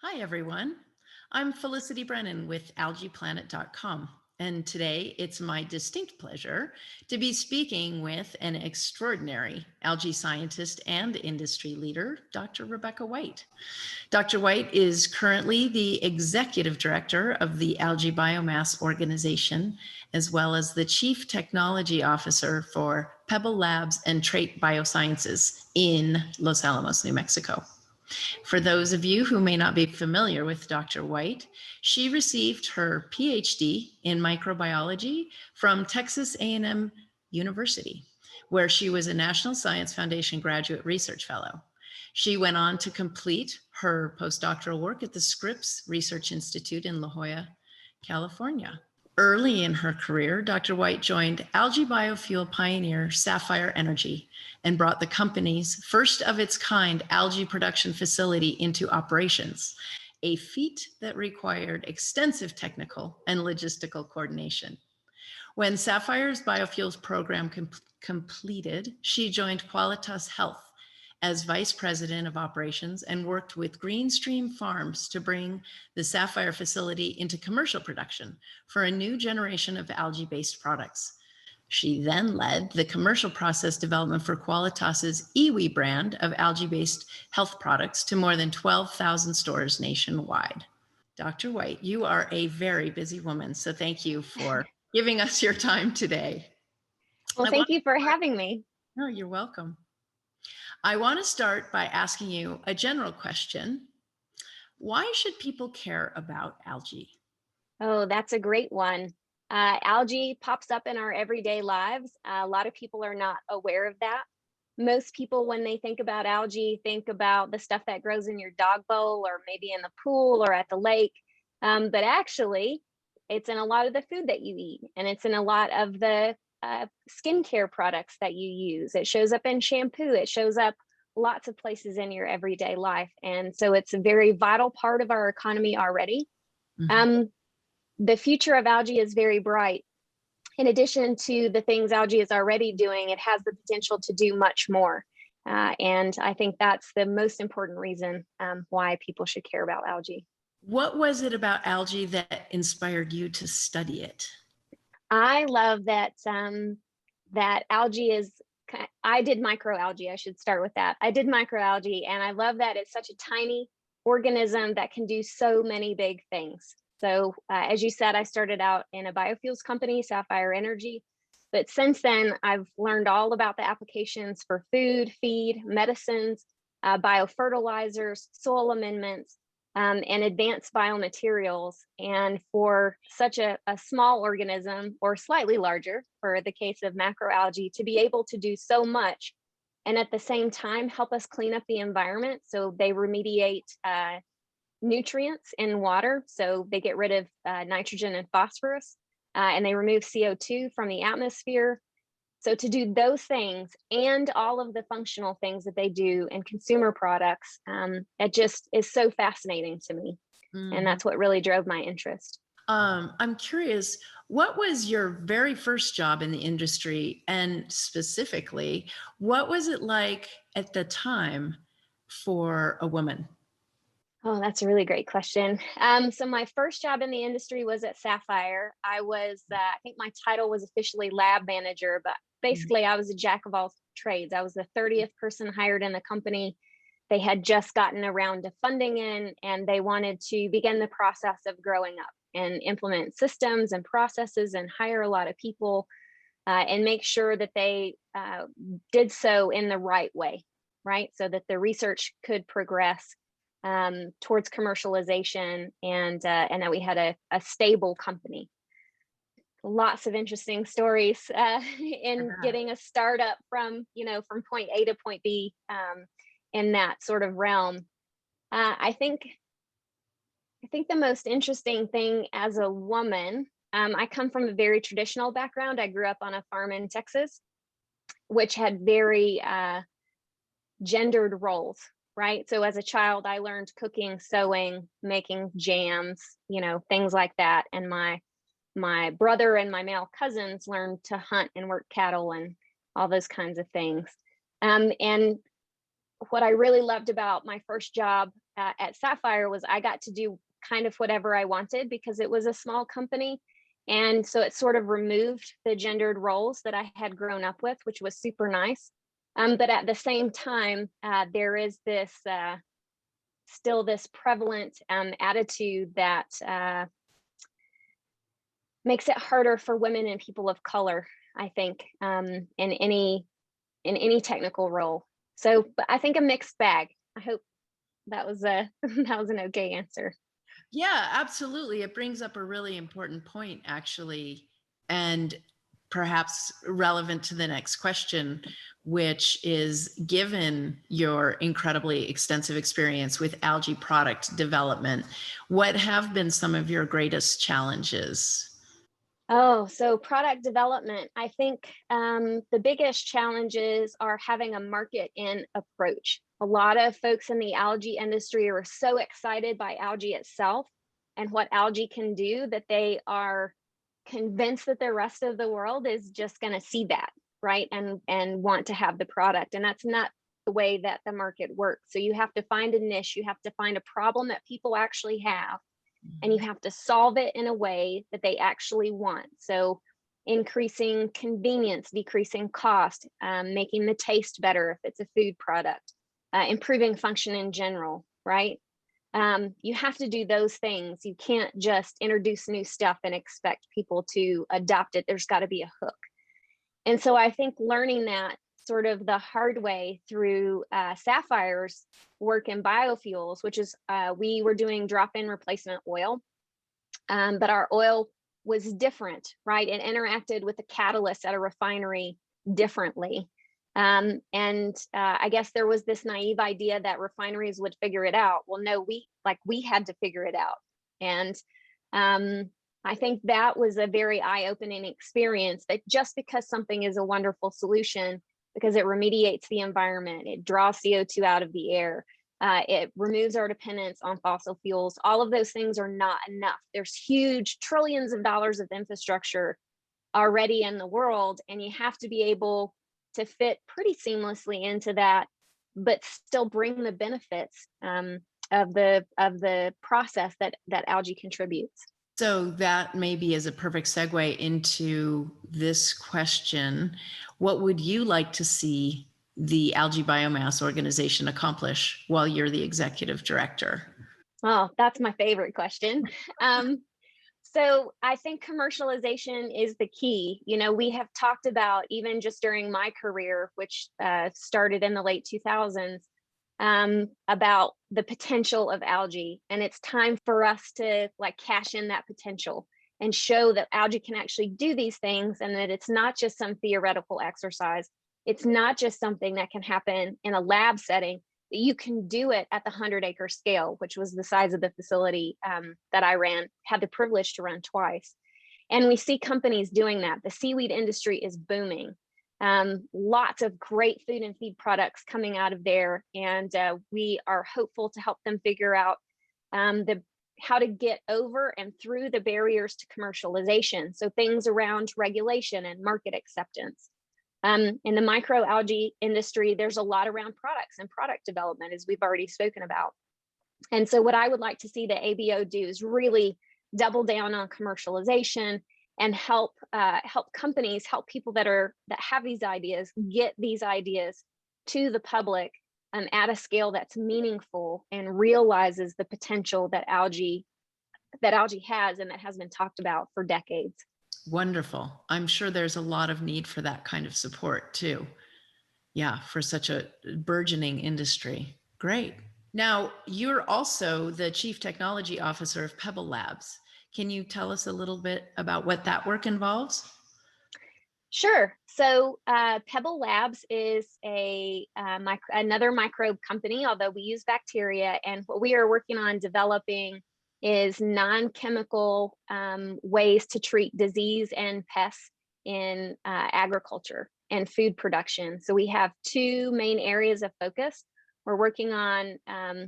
Hi, everyone. I'm Felicity Broennan with algaeplanet.com. And today it's my distinct pleasure to be speaking with an extraordinary algae scientist and industry leader, Dr. Rebecca White. Dr. White is currently the executive director of the Algae Biomass Organization, as well as the chief technology officer for Pebble Labs and Trait Biosciences in Los Alamos, New Mexico. For those of you who may not be familiar with Dr. White, she received her PhD in microbiology from Texas A&M University, where she was a National Science Foundation Graduate Research Fellow. She went on to complete her postdoctoral work at the Scripps Research Institute in La Jolla, California. Early in her career, Dr. White joined algae biofuel pioneer Sapphire Energy and brought the company's first of its kind algae production facility into operations, a feat that required extensive technical and logistical coordination. When Sapphire's biofuels program completed, she joined Qualitas Health as vice president of operations and worked with Greenstream Farms to bring the Sapphire facility into commercial production for a new generation of algae-based products. She then led the commercial process development for Qualitas's Iwi brand of algae-based health products to more than 12,000 stores nationwide. Dr. White, you are a very busy woman, so thank you for giving us your time today. Well, thank you for having me. No, you're welcome. I want to start by asking you a general question. Why should people care about algae? Oh, that's a great one. Algae pops up in our everyday lives. A lot of people are not aware of that. Most people, when they think about algae, think about the stuff that grows in your dog bowl or maybe in the pool or at the lake. But actually, it's in a lot of the food that you eat, and it's in a lot of the skincare products that you use. It shows up in shampoo. It shows up lots of places in your everyday life. And so it's a very vital part of our economy already. Mm-hmm. The future of algae is very bright. In addition to the things algae is already doing, it has the potential to do much more. And I think that's the most important reason why people should care about algae. What was it about algae that inspired you to study it? I love that that algae is, I did microalgae, I should start with that. I did microalgae, and I love that it's such a tiny organism that can do so many big things. So as you said, I started out in a biofuels company, Sapphire Energy, but since then I've learned all about the applications for food, feed, medicines, biofertilizers, soil amendments, and advanced biomaterials. And for such a small organism, or slightly larger for the case of macroalgae, to be able to do so much and at the same time help us clean up the environment. So they remediate nutrients in water. So they get rid of nitrogen and phosphorus, and they remove CO2 from the atmosphere. So to do those things and all of the functional things that they do in consumer products, it just is so fascinating to me. Mm-hmm. And that's what really drove my interest. I'm curious, what was your very first job in the industry? And specifically, what was it like at the time for a woman? Oh, that's a really great question. So my first job in the industry was at Sapphire. I was, I think my title was officially lab manager, but basically I was a jack of all trades. I was the 30th person hired in the company. They had just gotten around to funding in, and they wanted to begin the process of growing up and implement systems and processes and hire a lot of people and make sure that they did so in the right way, right? So that the research could progress towards commercialization, and that we had a stable company. Lots of interesting stories in getting a startup from point A to point B in that sort of realm. I think the most interesting thing as a woman, I come from a very traditional background. I grew up on a farm in Texas, which had very gendered roles. Right. So as a child, I learned cooking, sewing, making jams, things like that. And my brother and my male cousins learned to hunt and work cattle and all those kinds of things. And what I really loved about my first job at Sapphire was I got to do kind of whatever I wanted because it was a small company. And so it sort of removed the gendered roles that I had grown up with, which was super nice. But at the same time, there is this still this prevalent attitude that makes it harder for women and people of color, I think, in any technical role. So, but I think a mixed bag. I hope that was a that was an okay answer. Yeah, absolutely. It brings up a really important point, actually, and perhaps relevant to the next question, which is given your incredibly extensive experience with algae product development, what have been some of your greatest challenges? Oh, so product development. I think the biggest challenges are having a market in approach. A lot of folks in the algae industry are so excited by algae itself and what algae can do that they are convinced that the rest of the world is just going to see that, right? And want to have the product. And that's not the way that the market works. So you have to find a niche, you have to find a problem that people actually have, and you have to solve it in a way that they actually want. So increasing convenience, decreasing cost, making the taste better if it's a food product, improving function in general, right? You have to do those things. You can't just introduce new stuff and expect people to adopt it. There's got to be a hook. And so I think learning that sort of the hard way through Sapphire's work in biofuels, which is we were doing drop-in replacement oil, but our oil was different, right? It interacted with the catalyst at a refinery differently. And I guess there was this naive idea that refineries would figure it out. Well, no, we had to figure it out. And I think that was a very eye-opening experience, that just because something is a wonderful solution, because it remediates the environment, it draws CO2 out of the air, it removes our dependence on fossil fuels, all of those things are not enough. There's huge trillions of dollars of infrastructure already in the world, and you have to be able to fit pretty seamlessly into that, but still bring the benefits of the process that algae contributes. So that maybe is a perfect segue into this question. What would you like to see the Algae Biomass Organization accomplish while you're the executive director? Oh, that's my favorite question. So I think commercialization is the key. You know, we have talked about, even just during my career, which started in the late 2000s, about the potential of algae. And it's time for us to like cash in that potential and show that algae can actually do these things, and that it's not just some theoretical exercise. It's not just something that can happen in a lab setting. You can do it at the 100-acre scale, which was the size of the facility that I had the privilege to run twice. And we see companies doing that. The seaweed industry is booming. Lots of great food and feed products coming out of there. And we are hopeful to help them figure out how to get over and through the barriers to commercialization. So things around regulation and market acceptance. In the microalgae industry, there's a lot around products and product development, as we've already spoken about. And so what I would like to see the ABO do is really double down on commercialization and help companies, help people that have these ideas, get these ideas to the public at a scale that's meaningful and realizes the potential that algae has, and that has been talked about for decades. Wonderful. I'm sure there's a lot of need for that kind of support too. Yeah, for such a burgeoning industry. Great. Now, you're also the Chief Technology Officer of Pebble Labs. Can you tell us a little bit about what that work involves? Sure. So Pebble Labs is another microbe company, although we use bacteria. And what we are working on developing is non-chemical ways to treat disease and pests in agriculture and food production. So we have two main areas of focus. We're working on, I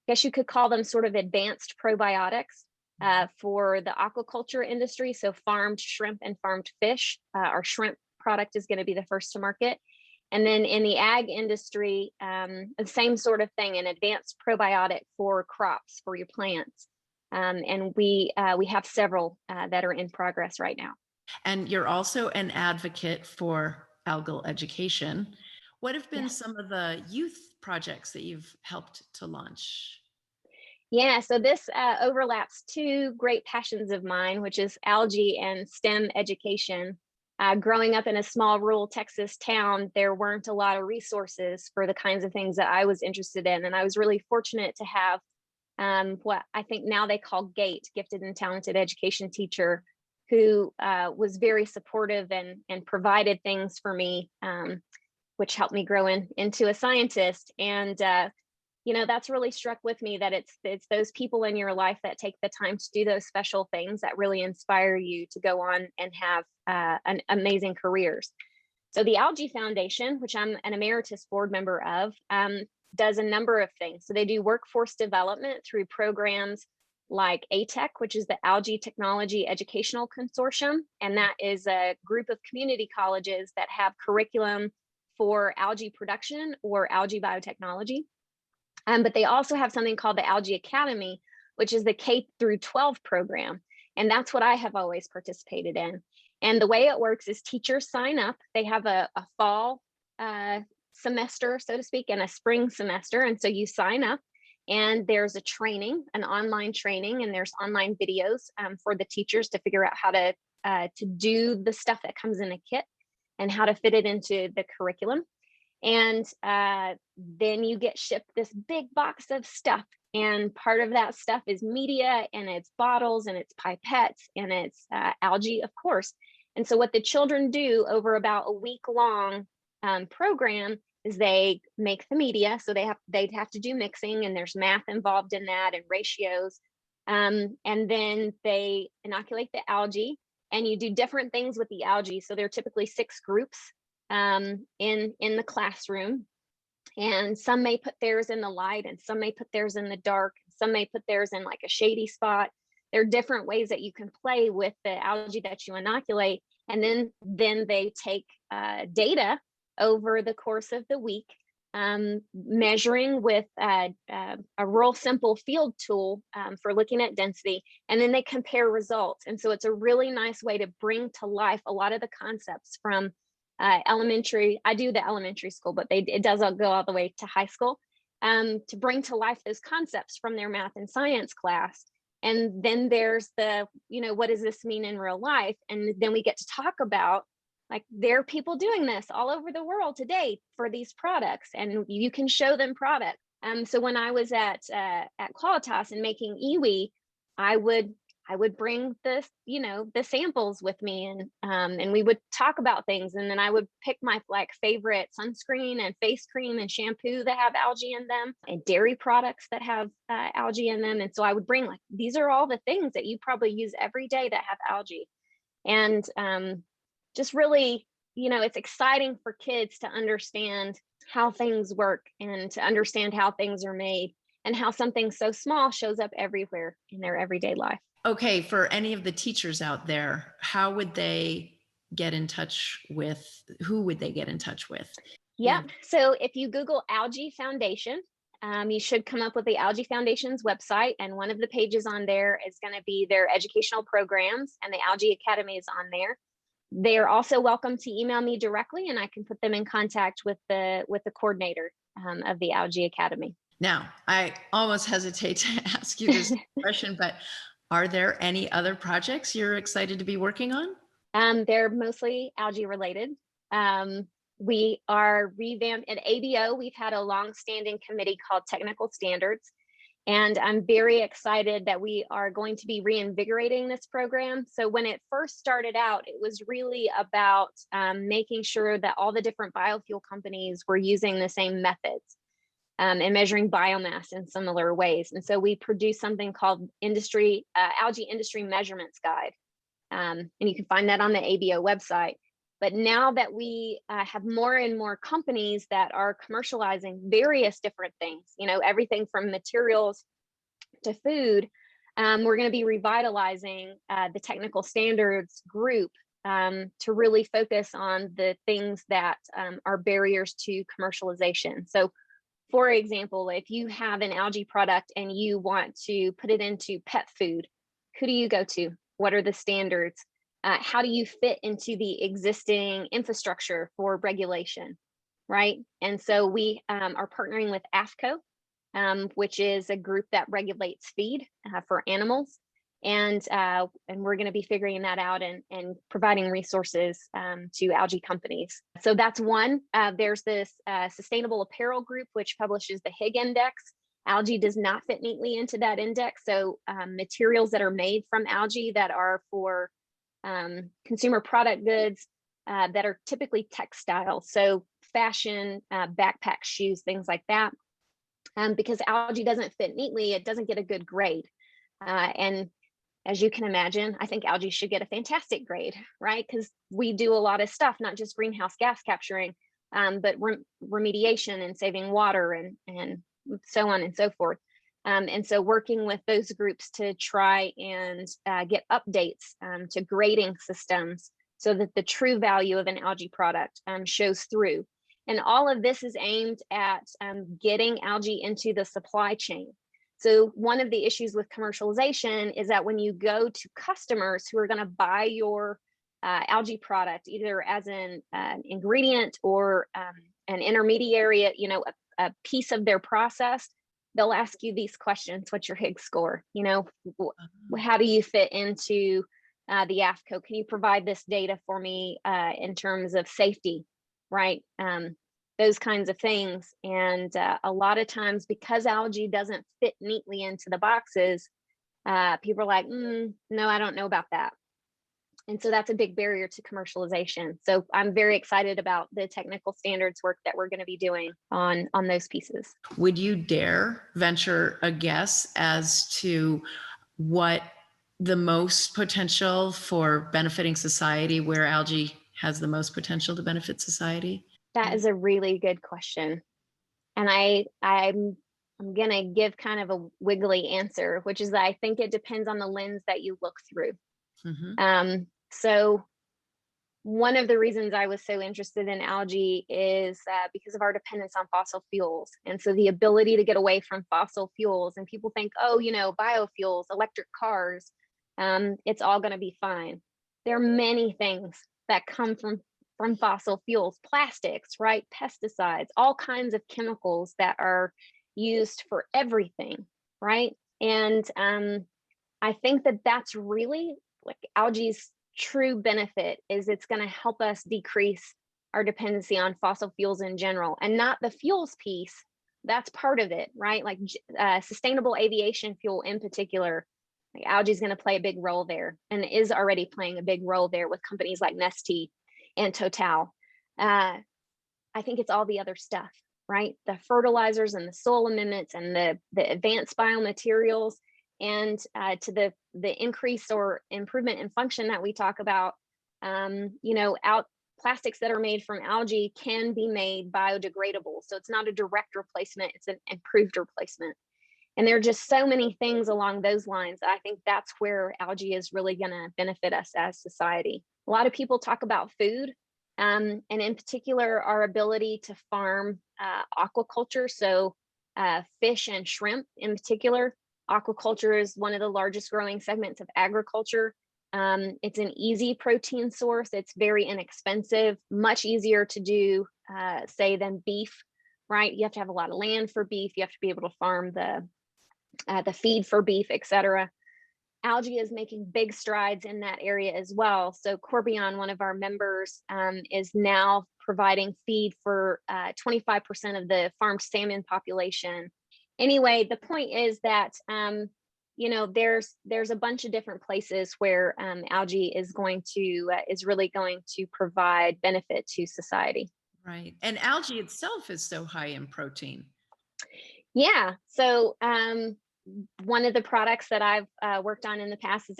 guess you could call them sort of advanced probiotics for the aquaculture industry. So farmed shrimp and farmed fish. Our shrimp product is going to be the first to market. And then in the ag industry, the same sort of thing, an advanced probiotic for crops, for your plants. And we have several that are in progress right now. And you're also an advocate for Algae Education. What have been Yes. some of the youth projects that you've helped to launch? Yeah, so this overlaps two great passions of mine, which is algae and STEM education. Growing up in a small rural Texas town, there weren't a lot of resources for the kinds of things that I was interested in. And I was really fortunate to have what I think now they call GATE, Gifted and Talented Education Teacher, who was very supportive and provided things for me, which helped me grow into a scientist. And that's really struck with me, that it's those people in your life that take the time to do those special things that really inspire you to go on and have an amazing careers. So the Algae Foundation, which I'm an emeritus board member of, does a number of things. So they do workforce development through programs like ATEC, which is the Algae Technology Educational Consortium. And that is a group of community colleges that have curriculum for algae production or algae biotechnology. But they also have something called the Algae Academy, which is the K through 12 program. And that's what I have always participated in. And the way it works is teachers sign up. They have a fall semester, so to speak, and a spring semester. And so you sign up, and there's a training, an online training, and there's online videos for the teachers to figure out how to do the stuff that comes in a kit and how to fit it into the curriculum. And then you get shipped this big box of stuff. And part of that stuff is media, and it's bottles, and it's pipettes, and it's algae, of course. And so what the children do over about a week-long program is they make the media. So they'd have to do mixing, and there's math involved in that and ratios. And then they inoculate the algae, and you do different things with the algae. So there are typically 6 groups in the classroom, and some may put theirs in the light, and some may put theirs in the dark, some may put theirs in like a shady spot. There are different ways that you can play with the algae that you inoculate, and then they take data over the course of the week, measuring with a real simple field tool for looking at density, and then they compare results. And so it's a really nice way to bring to life a lot of the concepts from elementary. I do the elementary school, but it does go all the way to high school, to bring to life those concepts from their math and science class. And then there's the, what does this mean in real life? And then we get to talk about, like, there are people doing this all over the world today for these products, and you can show them products. So when I was at Qualitas and making iwi, I would bring the samples with me, and we would talk about things, and then I would pick my favorite sunscreen and face cream and shampoo that have algae in them, and dairy products that have algae in them. And so I would bring, these are all the things that you probably use every day that have algae. And just really, it's exciting for kids to understand how things work and to understand how things are made and how something so small shows up everywhere in their everyday life. Okay, for any of the teachers out there, how would they get in touch with, who would they get in touch with? Yeah, so if you Google Algae Foundation, you should come up with the Algae Foundation's website, and one of the pages on there is going to be their educational programs, and the Algae Academy is on there. They are also welcome to email me directly, and I can put them in contact with the coordinator of the Algae Academy. Now, I almost hesitate to ask you this question, but are there any other projects you're excited to be working on? They're mostly algae related. We are revamped at ABO. We've had a long-standing committee called Technical Standards, and I'm very excited that we are going to be reinvigorating this program. So when it first started out, it was really about making sure that all the different biofuel companies were using the same methods and measuring biomass in similar ways. And so we produced something called Algae Industry Measurements Guide. And you can find that on the ABO website. But now that we have more and more companies that are commercializing various different things, everything from materials to food, we're going to be revitalizing the technical standards group to really focus on the things that are barriers to commercialization. So, for example, if you have an algae product and you want to put it into pet food, who do you go to? What are the standards? How do you fit into the existing infrastructure for regulation, right? And so we are partnering with AFCO, which is a group that regulates feed for animals. And we're going to be figuring that out and providing resources to algae companies. So that's one. There's this sustainable apparel group, which publishes the Higg Index. Algae does not fit neatly into that index. So materials that are made from algae that are for consumer product goods that are typically textile. So fashion, backpacks, shoes, things like that. Because algae doesn't fit neatly, it doesn't get a good grade. And as you can imagine, I think algae should get a fantastic grade, right? Because we do a lot of stuff, not just greenhouse gas capturing, but remediation and saving water and so on and so forth. And so working with those groups to try and get updates to grading systems so that the true value of an algae product shows through. And all of this is aimed at getting algae into the supply chain. So one of the issues with commercialization is that when you go to customers who are going to buy your algae product, either as an ingredient or an intermediary, a piece of their process, they'll ask you these questions. What's your Higgs score? How do you fit into the AFCO? Can you provide this data for me in terms of safety, right? Those kinds of things. And a lot of times, because algae doesn't fit neatly into the boxes, people are like, no, I don't know about that. And so that's a big barrier to commercialization. So I'm very excited about the technical standards work that we're going to be doing on those pieces. Would you dare venture a guess as to what the most potential for benefiting society, where algae has the most potential to benefit society? That is a really good question. And I'm going to give kind of a wiggly answer, which is that I think it depends on the lens that you look through. Mm-hmm. So one of the reasons I was so interested in algae is because of our dependence on fossil fuels. And so the ability to get away from fossil fuels, and people think, biofuels, electric cars, it's all going to be fine. There are many things that come from fossil fuels, plastics, right? Pesticides, all kinds of chemicals that are used for everything, right? And I think that that's really like algae's true benefit is it's going to help us decrease our dependency on fossil fuels in general, and not the fuels piece. That's part of it, right? Like sustainable aviation fuel in particular, like algae is going to play a big role there, and is already playing a big role there with companies like Neste and Total. I think it's all the other stuff, right? The fertilizers and the soil amendments and the advanced biomaterials, and to the increase or improvement in function that we talk about. Plastics that are made from algae can be made biodegradable. So it's not a direct replacement, it's an improved replacement. And there are just so many things along those lines. I think that's where algae is really going to benefit us as society. A lot of people talk about food, and in particular, our ability to farm aquaculture. So fish and shrimp in particular. Aquaculture is one of the largest growing segments of agriculture. It's an easy protein source. It's very inexpensive, much easier to do, say, than beef, right? You have to have a lot of land for beef. You have to be able to farm the feed for beef, etc. Algae is making big strides in that area as well. So Corbion, one of our members, is now providing feed for 25% of the farmed salmon population. Anyway, the point is that there's a bunch of different places where algae is really going to provide benefit to society. Right, and algae itself is so high in protein. Yeah. So one of the products that I've worked on in the past is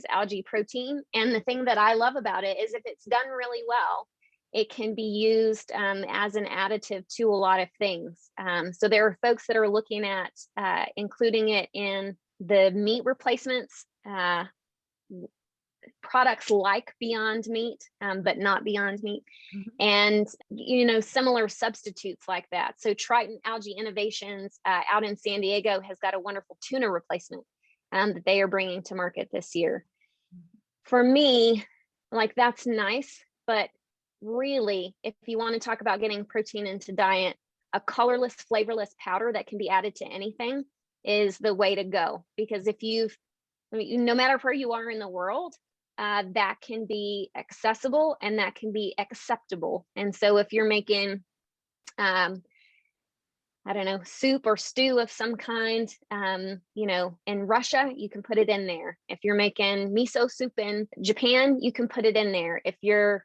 algae protein. And the thing that I love about it is if it's done really well, it can be used as an additive to a lot of things. So there are folks that are looking at including it in the meat replacements products like Beyond Meat, but not Beyond Meat, Mhm. and similar substitutes like that. So Triton Algae Innovations out in San Diego has got a wonderful tuna replacement that they are bringing to market this year. For me, like, that's nice, but really, if you want to talk about getting protein into diet, a colorless, flavorless powder that can be added to anything is the way to go. Because no matter where you are in the world, that can be accessible and that can be acceptable. And so if you're making, I don't know, soup or stew of some kind, in Russia, you can put it in there. If you're making miso soup in Japan, you can put it in there. If you're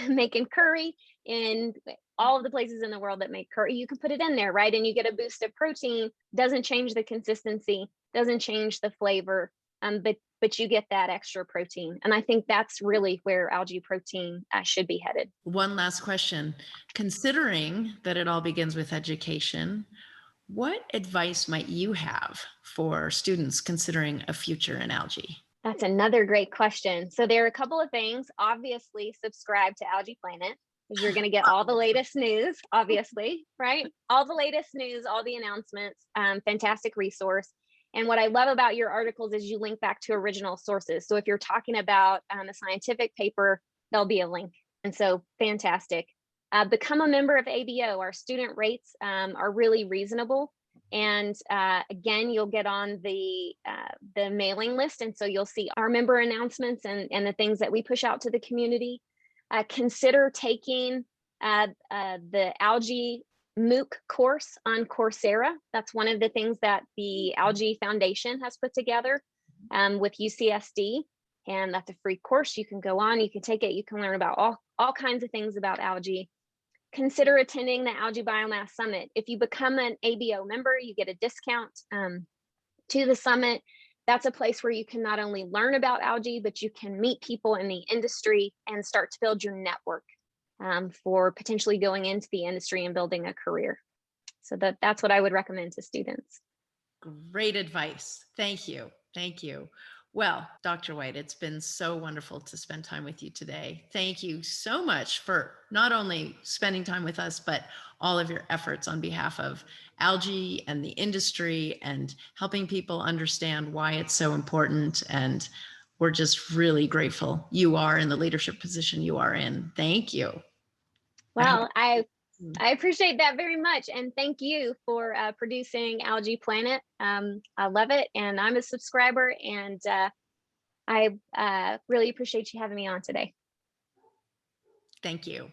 making curry in all of the places in the world that make curry, you can put it in there, right? And you get a boost of protein. Doesn't change the consistency, doesn't change the flavor, but you get that extra protein. And I think that's really where algae protein should be headed. One last question. Considering that it all begins with education, what advice might you have for students considering a future in algae? That's another great question. So there are a couple of things. Obviously, subscribe to Algae Planet, because you're going to get all the latest news, obviously, right? All the latest news, all the announcements, fantastic resource. And what I love about your articles is you link back to original sources. So if you're talking about a scientific paper, there'll be a link. And so fantastic. Become a member of ABO. Our student rates are really reasonable. And again, you'll get on the mailing list. And so you'll see our member announcements and the things that we push out to the community. Consider taking the Algae MOOC course on Coursera. That's one of the things that the Algae Foundation has put together with UCSD. And that's a free course. You can go on, you can take it, you can learn about all kinds of things about algae. Consider attending the Algae Biomass Summit. If you become an ABO member, you get a discount to the summit. That's a place where you can not only learn about algae, but you can meet people in the industry and start to build your network for potentially going into the industry and building a career. So that's what I would recommend to students. Great advice. Thank you. Thank you. Well, Dr. White, it's been so wonderful to spend time with you today. Thank you so much for not only spending time with us, but all of your efforts on behalf of algae and the industry and helping people understand why it's so important. And we're just really grateful you are in the leadership position you are in. Thank you. Well, I appreciate that very much. And thank you for producing Algae Planet. I love it. And I'm a subscriber. And I really appreciate you having me on today. Thank you.